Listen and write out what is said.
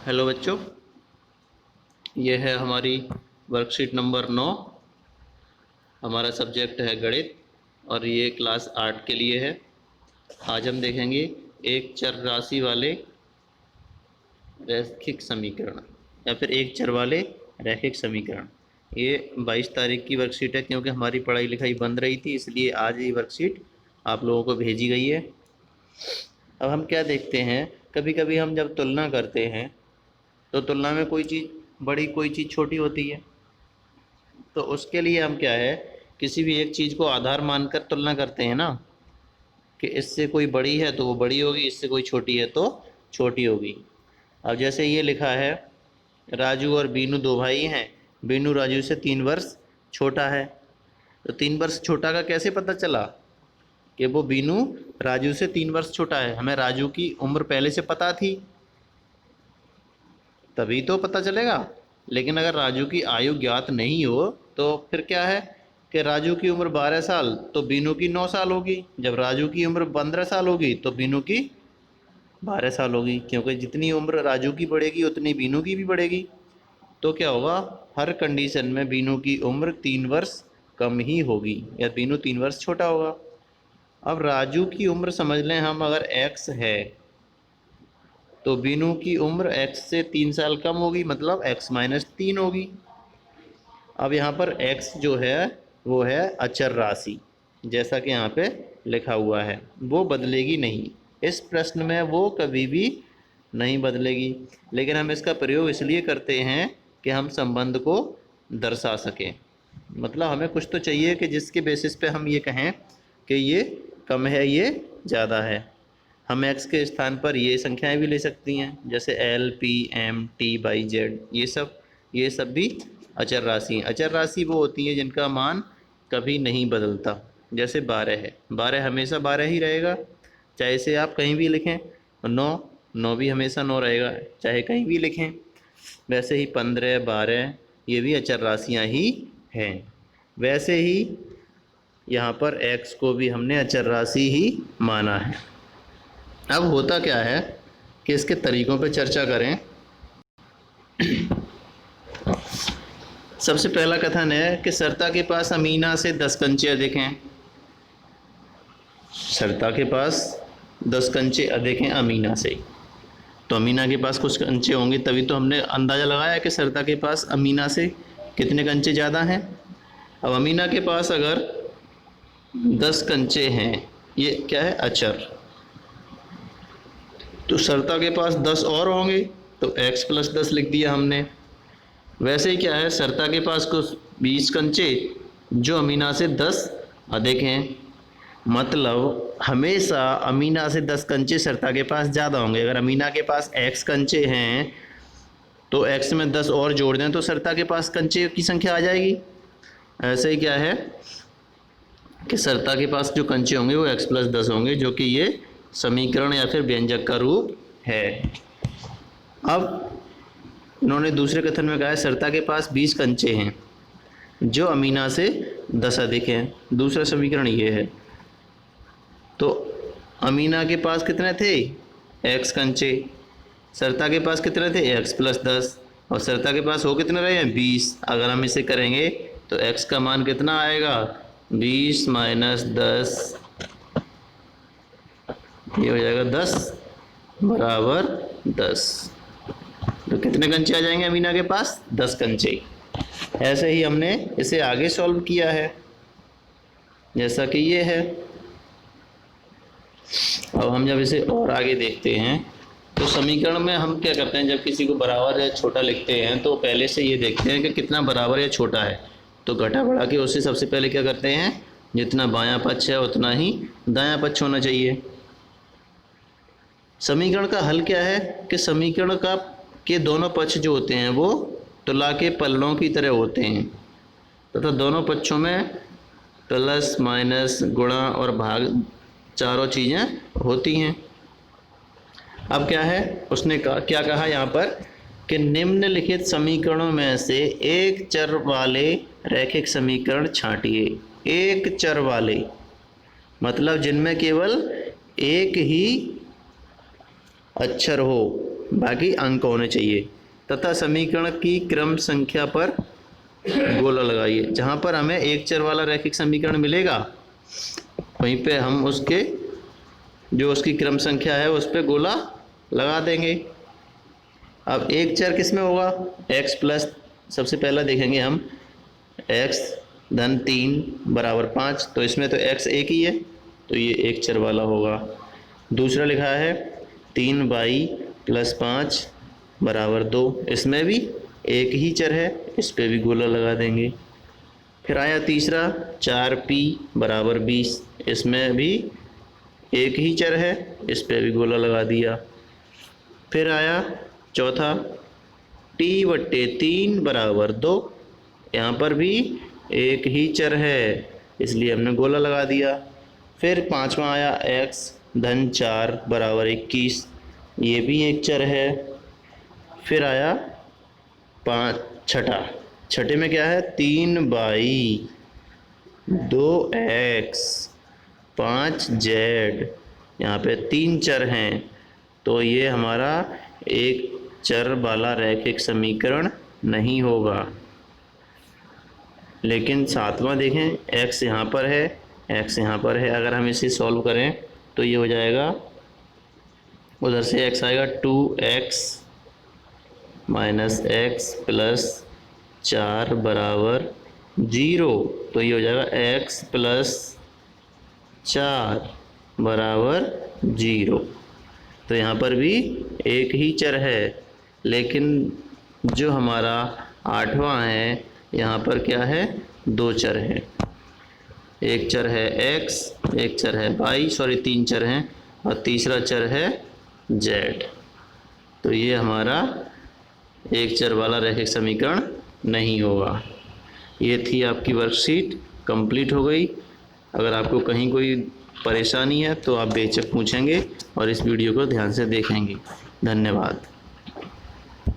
Hello बच्चों, ये है हमारी वर्कशीट नंबर 9। हमारा सब्जेक्ट है गणित और ये क्लास 8 के लिए है। आज हम देखेंगे एक चर राशि वाले रैखिक समीकरण या फिर एक चर वाले रैखिक समीकरण। ये 22 तारीख की वर्कशीट है, क्योंकि हमारी पढ़ाई लिखाई बंद रही थी, इसलिए आज ये वर्कशीट आप लोगों को भेजी गई है। अब हम क्या देखते हैं, कभी कभी हम जब तुलना करते हैं तो तुलना में कोई चीज़ बड़ी कोई चीज़ छोटी होती है। तो उसके लिए हम क्या है, किसी भी एक चीज़ को आधार मानकर तुलना करते हैं ना, कि इससे कोई बड़ी है तो वो बड़ी होगी, इससे कोई छोटी है तो छोटी होगी। अब जैसे ये लिखा है, राजू और बीनू दो भाई हैं। बीनू राजू से 3 वर्ष छोटा है। तो 3 वर्ष छोटा का कैसे पता चला कि वो बीनू राजू से 3 वर्ष छोटा है? हमें राजू की उम्र पहले से पता थी, तभी तो पता चलेगा। लेकिन अगर राजू की आयु ज्ञात नहीं हो तो फिर क्या है कि राजू की उम्र 12 साल तो बीनू की 9 साल होगी। जब राजू की उम्र 15 साल होगी तो बीनू की 12 साल होगी, क्योंकि जितनी उम्र राजू की बढ़ेगी उतनी बीनू की भी बढ़ेगी। तो क्या होगा, हर कंडीशन में बीनू की उम्र 3 वर्ष कम ही होगी या बीनू 3 वर्ष छोटा होगा। अब राजू की उम्र समझ लें हम, अगर x है तो बीनू की उम्र x से 3 साल कम होगी, मतलब x-3 होगी। अब यहाँ पर x जो है वो है अचर राशि, जैसा कि यहाँ पे लिखा हुआ है, वो बदलेगी नहीं। इस प्रश्न में वो कभी भी नहीं बदलेगी, लेकिन हम इसका प्रयोग इसलिए करते हैं कि हम संबंध को दर्शा सकें। मतलब हमें कुछ तो चाहिए कि जिसके बेसिस पे हम ये कहें कि ये कम है, ये ज़्यादा है। हम x के स्थान पर ये संख्याएं भी ले सकती हैं, जैसे l, p, m, t, y, z। ये सब भी अचर राशि हैं। अचर राशि वो होती है जिनका मान कभी नहीं बदलता। जैसे 12 है, 12 हमेशा 12 ही रहेगा, चाहे इसे आप कहीं भी लिखें। 9, 9 भी हमेशा 9 रहेगा, चाहे कहीं भी लिखें। वैसे ही 15, 12 ये भी अचर राशियाँ ही हैं। वैसे ही यहाँ पर x को भी हमने अचर राशि ही माना है। अब होता क्या है कि इसके तरीकों पर चर्चा करें। सबसे पहला कथन है कि सरता के पास अमीना से 10 कंचे अधिक हैं। सरता के पास 10 कंचे अधिक हैं अमीना से, तो अमीना के पास कुछ कंचे होंगे, तभी तो हमने अंदाज़ा लगाया कि सरता के पास अमीना से कितने कंचे ज़्यादा हैं। अब अमीना के पास अगर 10 कंचे हैं, ये क्या है, अचर, तो सरता के पास 10 और होंगे, तो x+10 लिख दिया हमने। वैसे ही क्या है, सरता के पास कुछ 20 कंचे जो अमीना से 10 अधिक हैं, मतलब हमेशा अमीना से 10 कंचे सरता के पास ज़्यादा होंगे। अगर अमीना के पास x कंचे हैं तो x में 10 और जोड़ दें तो सरता के पास कंचे की संख्या आ जाएगी। ऐसे ही क्या है कि सरता के पास जो कंचे होंगे वो x+10 होंगे, जो कि ये समीकरण या फिर व्यंजक का रूप है। अब इन्होंने दूसरे कथन में कहा है सरता के पास 20 कंचे हैं जो अमीना से 10 अधिक हैं। दूसरा समीकरण ये है, तो अमीना के पास कितने थे, x कंचे, सरता के पास कितने थे, x+10, और सरता के पास हो कितने रहे हैं, 20। अगर हम इसे करेंगे तो x का मान कितना आएगा, 20 - 10, ये हो जाएगा 10 बराबर 10। तो कितने कंचे आ जाएंगे अमीना के पास, 10 कंचे। ऐसे ही हमने इसे आगे सॉल्व किया है, जैसा कि ये है। अब हम जब इसे और आगे देखते हैं तो समीकरण में हम क्या करते हैं, जब किसी को बराबर या छोटा लिखते हैं तो पहले से ये देखते हैं कि कितना बराबर या छोटा है। तो घटा बढ़ा के उससे सबसे पहले क्या करते हैं, जितना बायां पक्ष है उतना ही दायां पक्ष होना चाहिए। समीकरण का हल क्या है कि समीकरण का के दोनों पक्ष जो होते हैं वो तुला के पल्लों की तरह होते हैं, तथा दोनों पक्षों में प्लस माइनस गुणा और भाग चारों चीज़ें होती हैं। अब क्या है, उसने क्या कहा यहाँ पर कि निम्नलिखित समीकरणों में से एक चर वाले रैखिक समीकरण छांटिए। एक चर वाले मतलब जिनमें केवल एक ही अक्षर हो, बाकी अंक होने चाहिए। तथा समीकरण की क्रम संख्या पर गोला लगाइए। जहाँ पर हमें एक चर वाला रैखिक समीकरण मिलेगा वहीं पे हम उसके जो उसकी क्रम संख्या है उस पर गोला लगा देंगे। अब एक चर किस में होगा, x प्लस, सबसे पहला देखेंगे हम x धन 3 बराबर 5, तो इसमें तो x एक ही है तो ये एक चर वाला होगा। दूसरा लिखा है 3y प्लस 5 बराबर 2, इसमें भी एक ही चर है, इस पे भी गोला लगा देंगे। फिर आया तीसरा 4p बराबर 20, इसमें भी एक ही चर है, इस पे भी गोला लगा दिया। फिर आया चौथा t/3 बराबर 2, यहाँ पर भी एक ही चर है इसलिए हमने गोला लगा दिया। फिर पांचवा आया x धन 4 बराबर 21, ये भी एक चर है। फिर आया छठे में क्या है 3y 2x 5z, यहाँ पे 3 चर हैं तो ये हमारा एक चर वाला रैखिक समीकरण नहीं होगा। लेकिन सातवां देखें x यहाँ पर है, x यहाँ पर है, अगर हम इसे सॉल्व करें तो ये हो जाएगा, उधर से x आएगा 2x माइनस x प्लस 4 बराबर 0, तो ये हो जाएगा x प्लस 4 बराबर 0। तो यहाँ पर भी एक ही चर है, लेकिन जो हमारा आठवां है यहाँ पर क्या है, 2 चर हैं। एक चर है x, एक चर है y, सॉरी 3 चर हैं, और तीसरा चर है z। तो ये हमारा एक चर वाला रैखिक समीकरण नहीं होगा। ये थी आपकी वर्कशीट, कंप्लीट हो गई। अगर आपको कहीं कोई परेशानी है तो आप बेशक पूछेंगे और इस वीडियो को ध्यान से देखेंगे। धन्यवाद।